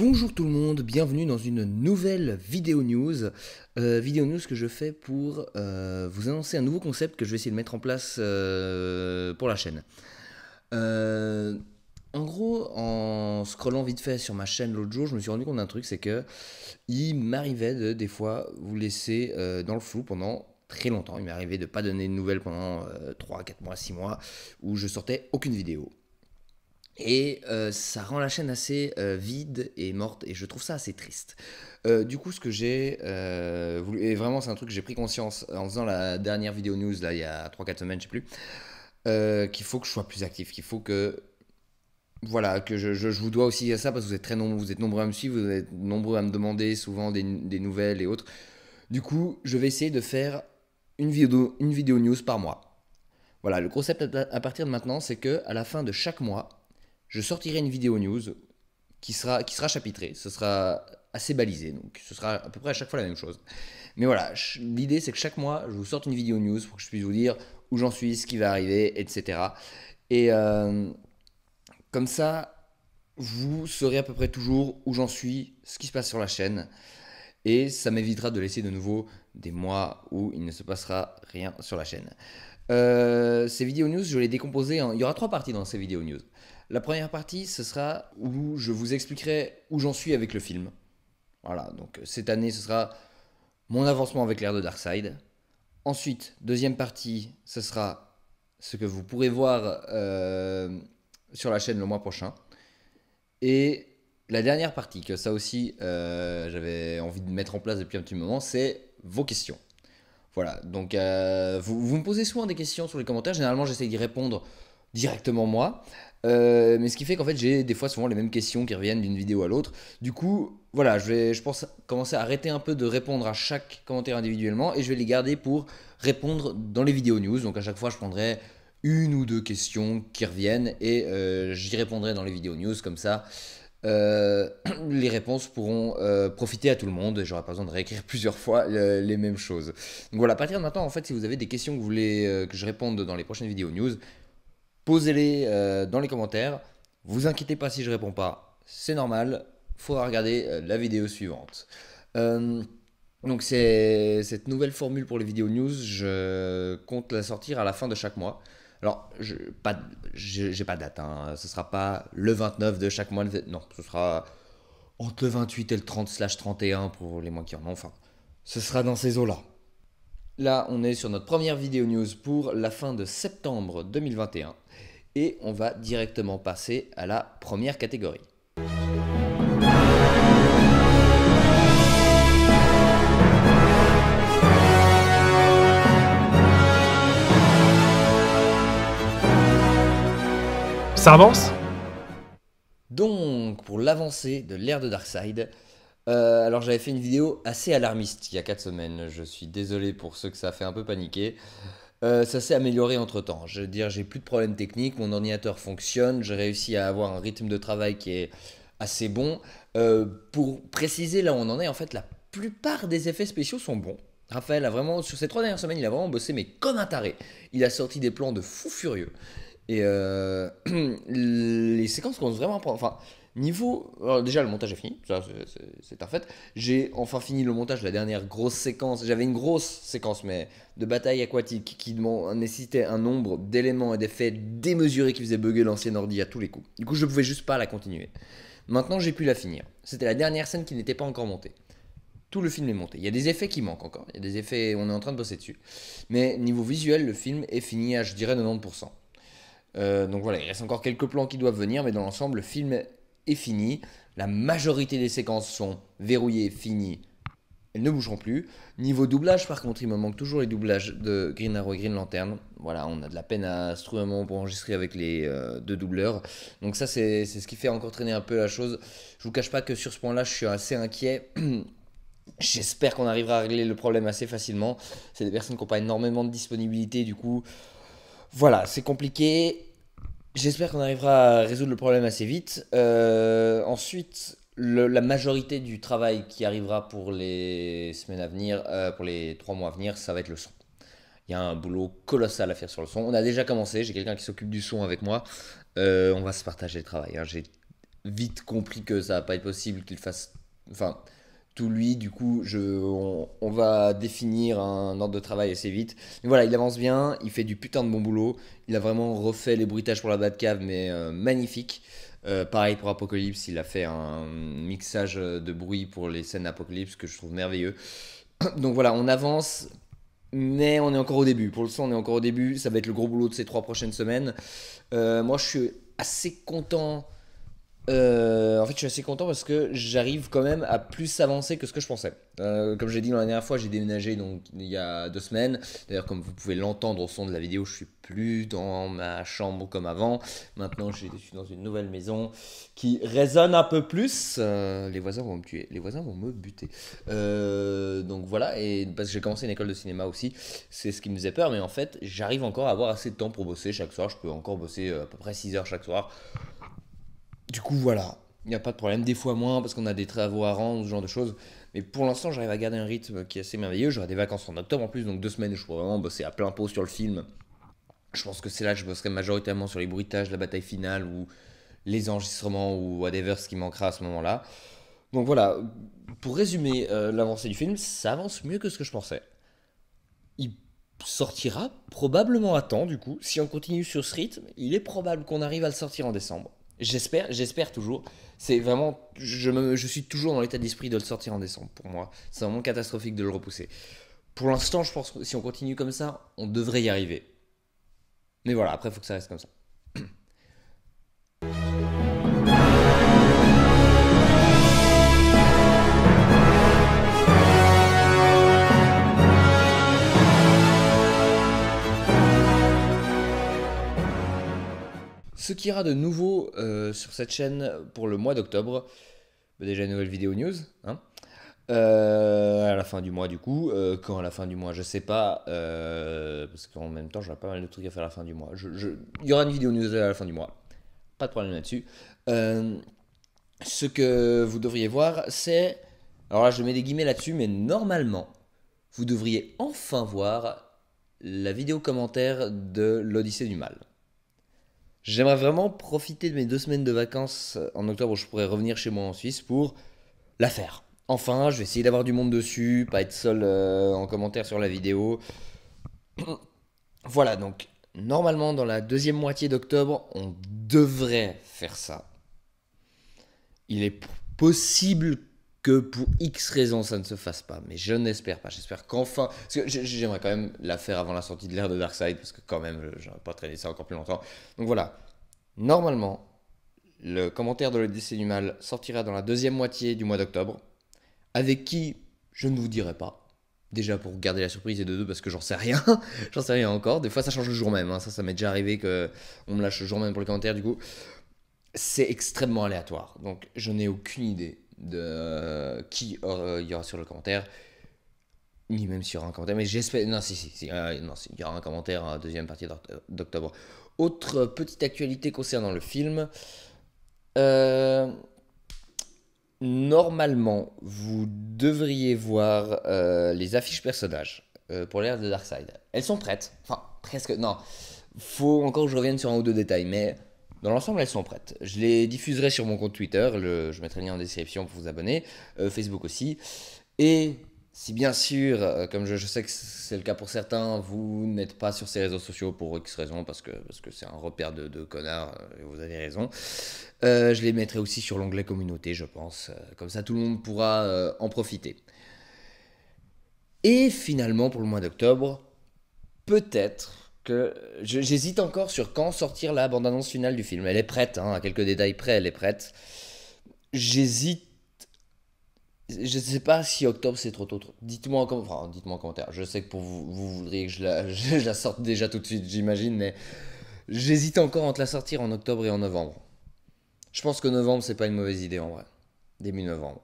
Bonjour tout le monde, bienvenue dans une nouvelle vidéo news. Vidéo news que je fais pour vous annoncer un nouveau concept que je vais essayer de mettre en place pour la chaîne. Euh, En gros, en scrollant vite fait sur ma chaîne l'autre jour, je me suis rendu compte d'un truc, c'est que il m'arrivait de des fois vous laisser dans le flou pendant très longtemps. Il m'est arrivé de pas donner de nouvelles pendant 3, 4 mois, 6 mois, où je sortais aucune vidéo. Et ça rend la chaîne assez vide et morte, et je trouve ça assez triste. Du coup, ce que j'ai voulu, et vraiment c'est un truc que j'ai pris conscience en faisant la dernière vidéo news, là, il y a 3, 4 semaines, je sais plus, qu'il faut que je sois plus actif, qu'il faut que, voilà, que je vous dois aussi à ça, parce que vous êtes très nombreux, vous êtes nombreux à me suivre, vous êtes nombreux à me demander souvent des nouvelles et autres. Du coup, je vais essayer de faire une vidéo news par mois. Voilà, le concept à partir de maintenant, c'est que à la fin de chaque mois, je sortirai une vidéo news qui sera chapitrée. Ce sera assez balisé, donc ce sera à peu près à chaque fois la même chose. Mais voilà, l'idée c'est que chaque mois, je vous sorte une vidéo news pour que je puisse vous dire où j'en suis, ce qui va arriver, etc. Et comme ça, vous saurez à peu près toujours où j'en suis, ce qui se passe sur la chaîne. Et ça m'évitera de laisser de nouveau des mois où il ne se passera rien sur la chaîne. Ces vidéos news, je vais les décomposer il y aura 3 parties dans ces vidéos news. La première partie, ce sera où je vous expliquerai où j'en suis avec le film. Voilà, donc cette année, ce sera mon avancement avec l'ère de Darkseid. Ensuite, deuxième partie, ce sera ce que vous pourrez voir sur la chaîne le mois prochain. Et la dernière partie, que ça aussi, j'avais envie de mettre en place depuis un petit moment, c'est vos questions. Voilà, donc vous me posez souvent des questions sur les commentaires. Généralement, j'essaie d'y répondre directement moi. Mais ce qui fait qu'en fait, j'ai des fois souvent les mêmes questions qui reviennent d'une vidéo à l'autre. Du coup, voilà, je pense commencer à arrêter un peu de répondre à chaque commentaire individuellement et je vais les garder pour répondre dans les vidéos news. Donc à chaque fois, je prendrai une ou deux questions qui reviennent et j'y répondrai dans les vidéos news. Comme ça, euh, les réponses pourront profiter à tout le monde et j'aurai pas besoin de réécrire plusieurs fois les mêmes choses. Donc voilà, à partir de maintenant, en fait, si vous avez des questions que vous voulez que je réponde dans les prochaines vidéos news, posez-les dans les commentaires. Vous inquiétez pas si je réponds pas, c'est normal. Faudra regarder la vidéo suivante. Euh, donc c'est cette nouvelle formule pour les vidéos news, je compte la sortir à la fin de chaque mois. Alors, j'ai pas de date, hein. Ce sera pas le 29 de chaque mois, non, ce sera entre le 28 et le 30/31 pour les mois qui en ont. Enfin, ce sera dans ces eaux-là. Là, on est sur notre première vidéo news pour la fin de septembre 2021 et on va directement passer à la première catégorie. Ça avance? Donc, pour l'avancée de l'ère de Darkseid, alors j'avais fait une vidéo assez alarmiste il y a 4 semaines. Je suis désolé pour ceux que ça a fait un peu paniquer. Ça s'est amélioré entre temps. Je veux dire, j'ai plus de problèmes techniques, mon ordinateur fonctionne, j'ai réussi à avoir un rythme de travail qui est assez bon. Pour préciser là où on en est, en fait, la plupart des effets spéciaux sont bons. Raphaël a vraiment, sur ces 3 dernières semaines, il a vraiment bossé, mais comme un taré. Il a sorti des plans de fou furieux. Et les séquences commencent vraiment à prendre. Enfin, niveau. Alors déjà, le montage est fini, ça c'est un fait. J'ai enfin fini le montage de la dernière grosse séquence. J'avais une grosse séquence, mais de bataille aquatique qui nécessitait un nombre d'éléments et d'effets démesurés qui faisait bugger l'ancien ordi à tous les coups. Du coup, je ne pouvais juste pas la continuer. Maintenant, j'ai pu la finir. C'était la dernière scène qui n'était pas encore montée. Tout le film est monté. Il y a des effets qui manquent encore. Il y a des effets, on est en train de bosser dessus. Mais niveau visuel, le film est fini à, je dirais, 90%. Donc voilà, il reste encore quelques plans qui doivent venir, mais dans l'ensemble, le film est fini. La majorité des séquences sont verrouillées, finies. Elles ne bougeront plus. Niveau doublage, par contre, il me manque toujours les doublages de Green Arrow et Green Lantern. Voilà, on a de la peine à se trouver un moment pour enregistrer avec les deux doubleurs. Donc ça, c'est ce qui fait encore traîner un peu la chose. Je vous cache pas que sur ce point-là, je suis assez inquiet. J'espère qu'on arrivera à régler le problème assez facilement. C'est des personnes qui n'ont pas énormément de disponibilité, du coup, voilà, c'est compliqué. J'espère qu'on arrivera à résoudre le problème assez vite. Ensuite, la majorité du travail qui arrivera pour les semaines à venir, pour les 3 mois à venir, ça va être le son. Il y a un boulot colossal à faire sur le son. On a déjà commencé, j'ai quelqu'un qui s'occupe du son avec moi. On va se partager le travail, hein. J'ai vite compris que ça va pas être possible qu'il fasse... Enfin, tout lui, du coup, on va définir un ordre de travail assez vite. Mais voilà, il avance bien, il fait du putain de bon boulot. Il a vraiment refait les bruitages pour la Batcave, mais magnifique. Pareil pour Apocalypse, il a fait un mixage de bruit pour les scènes Apocalypse que je trouve merveilleux. Donc voilà, on avance, mais on est encore au début. Pour le son, on est encore au début. Ça va être le gros boulot de ces 3 prochaines semaines. Moi, je suis assez content. En fait, je suis assez content parce que j'arrive quand même à plus avancer que ce que je pensais. Comme j'ai dit la dernière fois, j'ai déménagé donc il y a 2 semaines. D'ailleurs, comme vous pouvez l'entendre au son de la vidéo, je suis plus dans ma chambre comme avant. Maintenant, je suis dans une nouvelle maison qui résonne un peu plus. Les voisins vont me tuer, les voisins vont me buter. Donc voilà, et parce que j'ai commencé une école de cinéma aussi, c'est ce qui me faisait peur. Mais en fait, j'arrive encore à avoir assez de temps pour bosser chaque soir. Je peux encore bosser à peu près 6 heures chaque soir. Du coup, voilà, il n'y a pas de problème. Des fois moins parce qu'on a des travaux à rendre, ce genre de choses. Mais pour l'instant, j'arrive à garder un rythme qui est assez merveilleux. J'aurai des vacances en octobre en plus, donc 2 semaines où je pourrai vraiment bosser à plein pot sur le film. Je pense que c'est là que je bosserai majoritairement sur les bruitages, la bataille finale ou les enregistrements ou whatever ce qui manquera à ce moment-là. Donc voilà, pour résumer l'avancée du film, ça avance mieux que ce que je pensais. Il sortira probablement à temps du coup. Si on continue sur ce rythme, il est probable qu'on arrive à le sortir en décembre. J'espère toujours. C'est vraiment, je suis toujours dans l'état d'esprit de le sortir en décembre pour moi. C'est vraiment catastrophique de le repousser. Pour l'instant, je pense que si on continue comme ça, on devrait y arriver. Mais voilà, après, il faut que ça reste comme ça. Ce qui ira de nouveau sur cette chaîne pour le mois d'octobre, déjà une nouvelle vidéo news, hein, à la fin du mois du coup, quand à la fin du mois je sais pas, parce qu'en même temps j'aurai pas mal de trucs à faire à la fin du mois, il y aura une vidéo news à la fin du mois, pas de problème là-dessus. Ce que vous devriez voir c'est, alors là je mets des guillemets là-dessus, mais normalement vous devriez enfin voir la vidéo commentaire de l'Odyssée du Mal. J'aimerais vraiment profiter de mes 2 semaines de vacances en octobre où je pourrais revenir chez moi en Suisse pour la faire. Enfin, je vais essayer d'avoir du monde dessus, pas être seul en commentaire sur la vidéo. Voilà, donc normalement dans la deuxième moitié d'octobre, on devrait faire ça. Il est possible que pour X raisons ça ne se fasse pas, mais je n'espère pas. J'espère qu'enfin, parce que j'aimerais quand même la faire avant la sortie de l'ère de Darkseid, parce que quand même, j'aurais pas traîné ça encore plus longtemps. Donc voilà, normalement, le commentaire de l'Odyssée du Mal sortira dans la deuxième moitié du mois d'octobre, avec qui je ne vous dirai pas. Déjà pour garder la surprise et de deux parce que j'en sais rien, j'en sais rien encore. Des fois ça change le jour même, hein. Ça m'est déjà arrivé que on me lâche le jour même pour les commentaires. Du coup, c'est extrêmement aléatoire, donc je n'ai aucune idée de qui il y aura sur le commentaire, ni même s'il y aura un commentaire, mais j'espère, non non, il y aura un commentaire à la deuxième partie d'octobre. Autre petite actualité concernant le film, normalement vous devriez voir les affiches personnages pour l'ère de Darkseid. Elles sont prêtes, enfin presque, non, faut encore que je revienne sur un ou deux détails, mais dans l'ensemble, elles sont prêtes. Je les diffuserai sur mon compte Twitter, je mettrai le lien en description pour vous abonner, Facebook aussi. Et si bien sûr, comme je sais que c'est le cas pour certains, vous n'êtes pas sur ces réseaux sociaux pour X raisons, parce que c'est un repère de connards, et vous avez raison, je les mettrai aussi sur l'onglet communauté, je pense. Comme ça, tout le monde pourra en profiter. Et finalement, pour le mois d'octobre, peut-être que j'hésite encore sur quand sortir la bande-annonce finale du film. Elle est prête, hein, à quelques détails près, elle est prête. J'hésite. Je ne sais pas si octobre c'est trop tôt. Dites-moi en commentaire. Je sais que pour vous, vous voudriez que je la sorte déjà tout de suite, j'imagine, mais j'hésite encore entre la sortir en octobre et en novembre. Je pense que novembre c'est pas une mauvaise idée en vrai. Début novembre.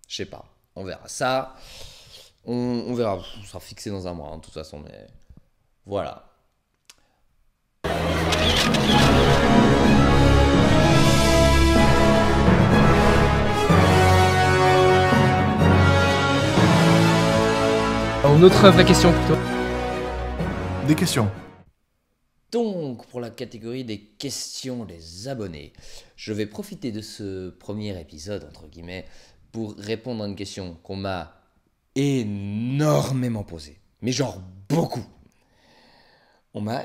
Je sais pas. On verra ça. On verra. Ça sera fixé dans un mois, hein, de toute façon, mais voilà. Une autre vraie question plutôt. Des questions. Donc, pour la catégorie des questions des abonnés, je vais profiter de ce premier épisode, entre guillemets, pour répondre à une question qu'on m'a énormément posée. Mais genre beaucoup.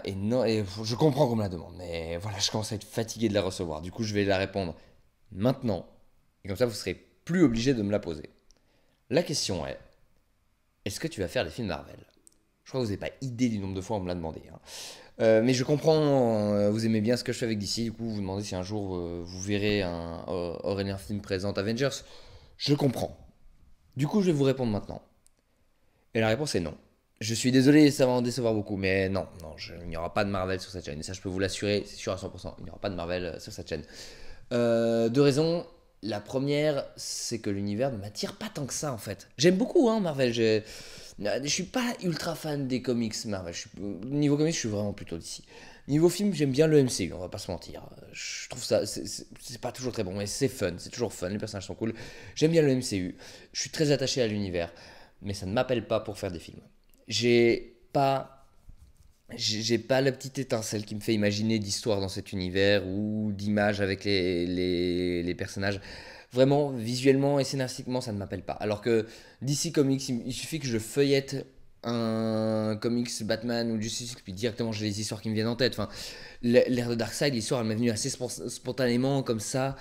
Et je comprends qu'on me la demande, mais voilà, je commence à être fatigué de la recevoir. Du coup, je vais la répondre maintenant. Et comme ça, vous serez plus obligé de me la poser. La question est, est-ce que tu vas faire des films Marvel? Je crois que vous n'avez pas idée du nombre de fois on me l'a demandé. Mais je comprends, vous aimez bien ce que je fais avec DC, du coup vous vous demandez si un jour vous verrez un Aurélien Film présente Avengers. Je comprends. Du coup je vais vous répondre maintenant. Et la réponse est non. Je suis désolé, ça va en décevoir beaucoup, mais non, il n'y aura pas de Marvel sur cette chaîne. Et ça je peux vous l'assurer, c'est sûr à 100%, il n'y aura pas de Marvel sur cette chaîne. Deux raisons. La première, c'est que l'univers ne m'attire pas tant que ça en fait. J'aime beaucoup Marvel, je suis pas ultra fan des comics Marvel. Niveau comics, je suis vraiment plutôt d'ici. Niveau film, j'aime bien le MCU, on va pas se mentir. Je trouve ça, c'est pas toujours très bon, mais c'est fun, c'est toujours fun, les personnages sont cool. J'aime bien le MCU, je suis très attaché à l'univers, mais ça ne m'appelle pas pour faire des films. J'ai pas la petite étincelle qui me fait imaginer d'histoires dans cet univers ou d'images avec les personnages. Vraiment, visuellement et scénaristiquement, ça ne m'appelle pas. Alors que DC Comics, il suffit que je feuillette un comics Batman ou Justice League, puis directement j'ai les histoires qui me viennent en tête. Enfin, l'ère de Darkseid, l'histoire elle m'est venue assez spontanément comme ça.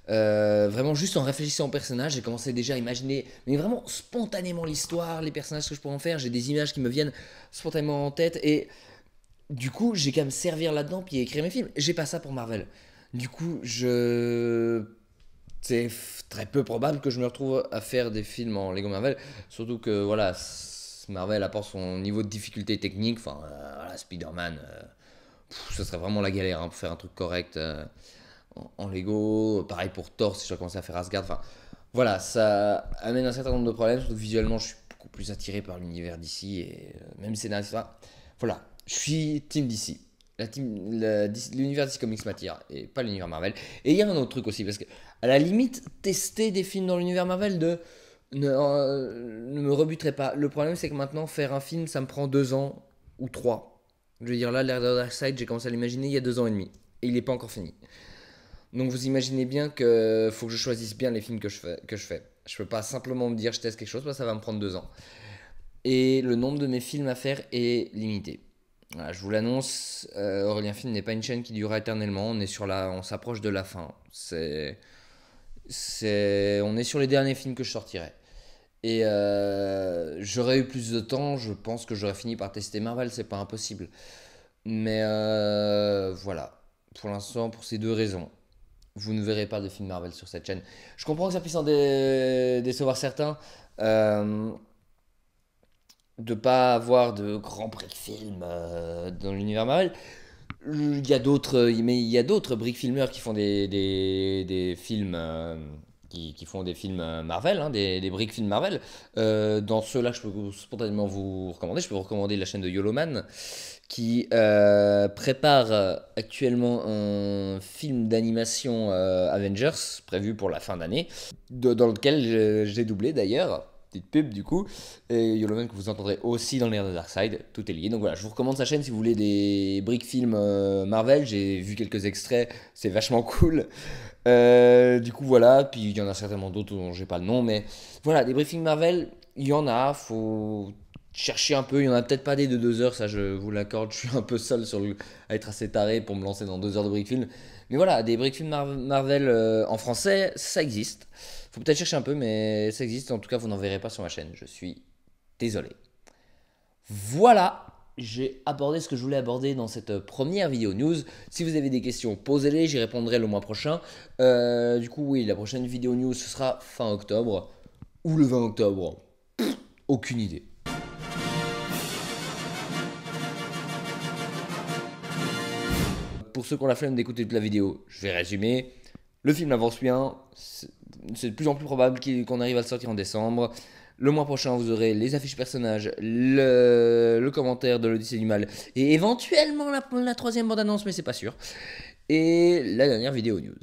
Vraiment juste en réfléchissant au personnage, j'ai commencé déjà à imaginer, mais vraiment spontanément l'histoire, les personnages que je pourrais en faire. J'ai des images qui me viennent spontanément en tête et du coup j'ai qu'à me servir là-dedans puis écrire mes films. J'ai pas ça pour Marvel. Du coup c'est très peu probable que je me retrouve à faire des films en Lego Marvel, surtout que voilà, Marvel apporte son niveau de difficulté technique. Enfin, voilà, Spider-Man, ce serait vraiment la galère pour faire un truc correct en Lego. Pareil pour Thor, si je dois commencer à faire Asgard. Enfin, voilà, ça amène un certain nombre de problèmes, surtout que visuellement, je suis beaucoup plus attiré par l'univers d'ici et même scénariste. Voilà, je suis Team DC. L'univers DC Comics m'attire et pas l'univers Marvel. Et il y a un autre truc aussi, parce que à la limite, tester des films dans l'univers Marvel ne me rebuterait pas. Le problème, c'est que maintenant, faire un film, ça me prend 2 ans ou 3. Je veux dire, là, l'ère de Darkseid, j'ai commencé à l'imaginer il y a 2 ans et demi. Et il n'est pas encore fini. Donc vous imaginez bien que faut que je choisisse bien les films que je fais. Je peux pas simplement me dire je teste quelque chose, parce que ça va me prendre 2 ans. Et le nombre de mes films à faire est limité. Voilà, je vous l'annonce, Aurélien Film n'est pas une chaîne qui durera éternellement. On s'approche de la fin. On est sur les derniers films que je sortirai. Et j'aurais eu plus de temps, je pense que j'aurais fini par tester Marvel, c'est pas impossible. Mais voilà, pour l'instant, pour ces deux raisons, vous ne verrez pas de film Marvel sur cette chaîne. Je comprends que ça puisse en décevoir certains. De pas avoir de grands brick-films dans l'univers Marvel. Il y a d'autres brick-filmeurs qui font des films qui font des films Marvel, des brick-films Marvel. Dans ceux-là, je peux spontanément vous recommander. Je peux vous recommander la chaîne de YOLOman qui prépare actuellement un film d'animation Avengers prévu pour la fin d'année, dans lequel j'ai doublé d'ailleurs. Petite pub du coup, et YOLOman que vous entendrez aussi dans l'ère de Darkseid, tout est lié. Donc voilà, je vous recommande sa chaîne si vous voulez des brick films Marvel. J'ai vu quelques extraits, c'est vachement cool. Du coup voilà, puis il y en a certainement d'autres dont j'ai pas le nom, mais voilà, des briefings Marvel, il y en a, faut chercher un peu, il y en a peut-être pas des de 2 heures, ça je vous l'accorde, je suis un peu seul à être assez taré pour me lancer dans 2 heures de brick film. Mais voilà, des brick films Marvel en français, ça existe. Faut peut-être chercher un peu, mais ça existe. En tout cas, vous n'en verrez pas sur ma chaîne. Je suis désolé. Voilà, j'ai abordé ce que je voulais aborder dans cette première vidéo news. Si vous avez des questions, posez-les, j'y répondrai le mois prochain. Du coup, oui, la prochaine vidéo news, ce sera fin octobre. Ou le 20 octobre. Aucune idée. Pour ceux qui ont la flemme d'écouter toute la vidéo, je vais résumer. Le film avance bien, c'est de plus en plus probable qu'on arrive à le sortir en décembre. Le mois prochain, vous aurez les affiches personnages, le commentaire de l'Odyssée du Mal et éventuellement la troisième bande-annonce, mais c'est pas sûr. Et la dernière vidéo news.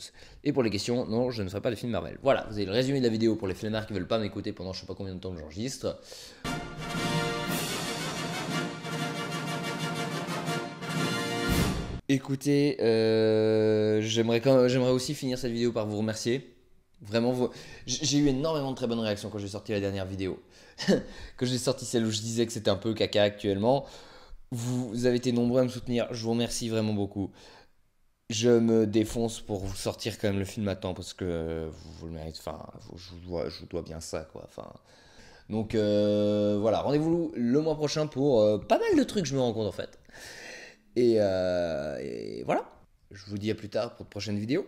Et pour les questions, non, je ne ferai pas de film Marvel. Voilà, vous avez le résumé de la vidéo pour les flemmards qui veulent pas m'écouter pendant je sais pas combien de temps que j'enregistre. Écoutez, j'aimerais aussi finir cette vidéo par vous remercier. Vraiment, j'ai eu énormément de très bonnes réactions quand j'ai sorti la dernière vidéo. Quand j'ai sorti celle où je disais que c'était un peu caca actuellement. Vous avez été nombreux à me soutenir, je vous remercie vraiment beaucoup. Je me défonce pour vous sortir quand même le film à temps parce que vous le méritez, enfin, je vous dois bien ça, quoi. Enfin, donc voilà, rendez-vous le mois prochain pour pas mal de trucs, je me rends compte en fait. Et voilà, je vous dis à plus tard pour de prochaines vidéos.